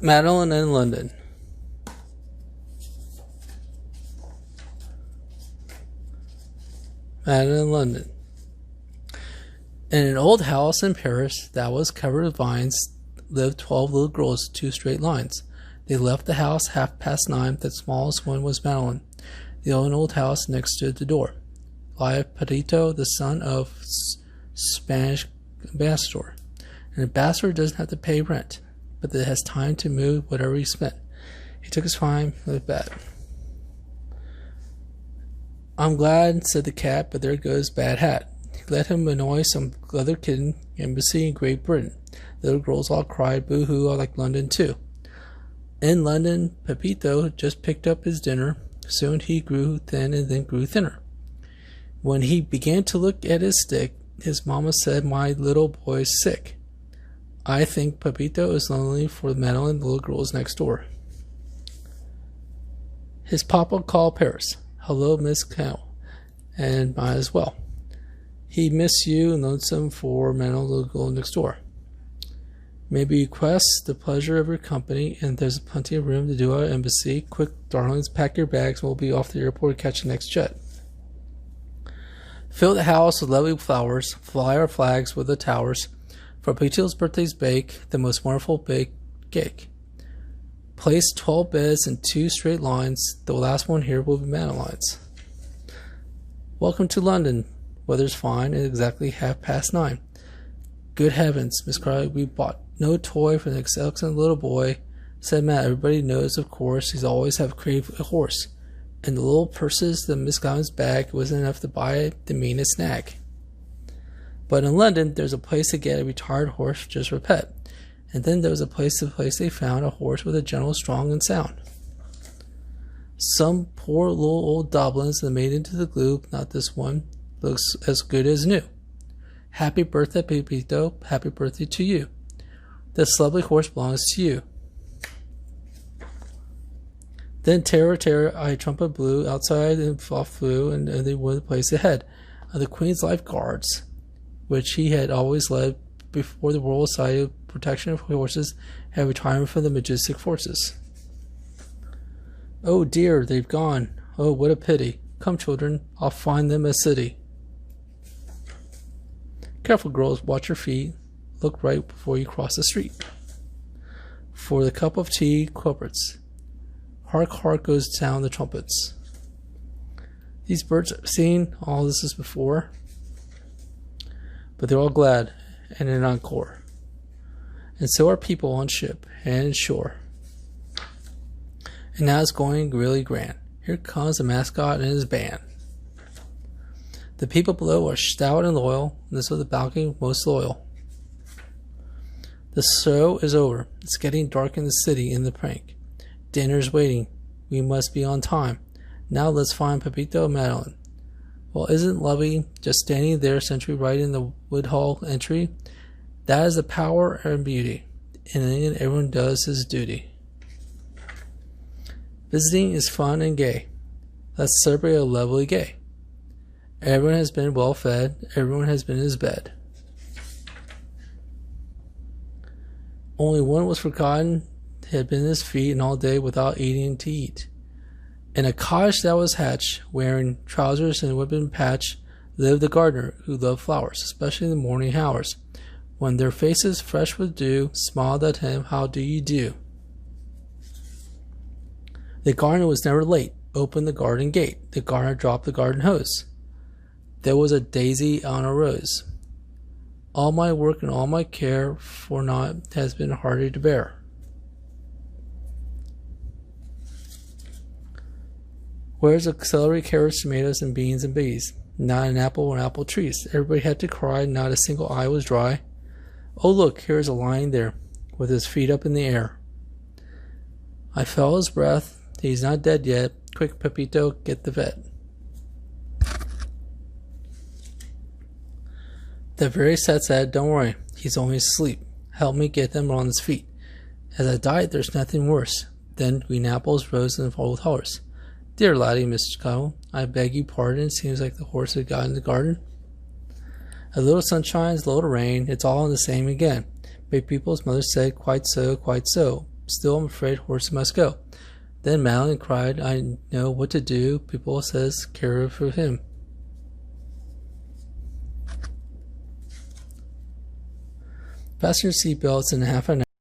Madeline in London. Madeline in London. In an old house in Paris that was covered with vines lived 12 little girls in 2 straight lines. They left the house 9:30. The smallest one was Madeline. The old house next to the door. Lived Pepito, the son of Spanish ambassador. An ambassador doesn't have to pay rent, but it has time to move whatever he spent. He took his time with bed. I'm glad, said the cat, but there goes Bad Hat. He let him annoy some other kid in embassy in Great Britain. The little girls all cried boo-hoo, like London too. In London, Pepito just picked up his dinner. Soon he grew thin and then grew thinner. When he began to look at his stick, his mama said, my little boy's sick. I think Pepito is lonely for Madeline and the little girls next door. His papa called Paris. Hello, Miss Cow, and might as well. He miss you and lonesome for Madeline and the little girl next door. Maybe request the pleasure of your company, and there's plenty of room to do our embassy. Quick, darlings, pack your bags, and we'll be off to the airport to catch the next jet. Fill the house with lovely flowers, fly our flags with the towers. For Pepito's birthday's bake, the most wonderful baked cake. Place 12 beds in 2 straight lines. The last one here will be Madeline's. Welcome to London. Weather's fine and exactly 9:30. Good heavens, Miss Carly, we bought no toy for the excellent little boy, said Matt. Everybody knows, of course, he's always have craved a horse. And the little purses in Miss Collins' bag wasn't enough to buy the meanest nag. But in London, there's a place to get a retired horse just for a pet. And then there was a place they found a horse with a general strong and sound. Some poor little old doblins that made into the glue, not this one, looks as good as new. Happy birthday, Pepito. Happy birthday to you. This lovely horse belongs to you. Then terror, I trumpet blew outside and off flew, and they were the place ahead of the Queen's Life Guards, which he had always led before the Royal Society of Protection of Horses had retirement from the majestic forces. Oh dear, they've gone. Oh, what a pity. Come, children, I'll find them a city. Careful, girls, watch your feet. Look right before you cross the street. For the cup of tea, culprits. Hark, hark goes down the trumpets. These birds have seen all this is before, but they're all glad and in encore. And so are people on ship and shore. And now it's going really grand. Here comes the mascot and his band. The people below are stout and loyal, and this is the balcony most loyal. The show is over. It's getting dark in the city in the prank. Dinner's waiting. We must be on time. Now let's find Pepito and Madeline. Well, isn't lovely just standing there sentry right in the Woodhall entry? That is the power and beauty. In England, everyone does his duty. Visiting is fun and gay. Let's celebrate a lovely day. Everyone has been well fed. Everyone has been in his bed. Only one was forgotten. He had been in his feet and all day without eating to eat. In a cottage that was hatched, wearing trousers and a ribbon patch, lived the gardener who loved flowers, especially in the morning hours, when their faces fresh with dew smiled at him, how do you do? The gardener was never late, opened the garden gate. The gardener dropped the garden hose. There was a daisy on a rose. All my work and all my care for naught has been harder to bear. Where's the celery, carrots, tomatoes, and beans and bees? Not an apple or apple trees. Everybody had to cry, not a single eye was dry. Oh look, here's a lying there, with his feet up in the air. I felt his breath. He's not dead yet. Quick, Pepito, get the vet. The very set said, don't worry, he's only asleep. Help me get him on his feet. As I died, there's nothing worse. Then green apples rose in the old horse. Dear laddie, Mr. Clavel, I beg you pardon. It seems like the horse had got in the garden. A little sunshine, a little rain, it's all the same again. Big people's mother said, quite so, quite so. Still, I'm afraid horse must go. Then Madeline cried, I know what to do. People says, care for him. Fasten your seatbelts in half an hour.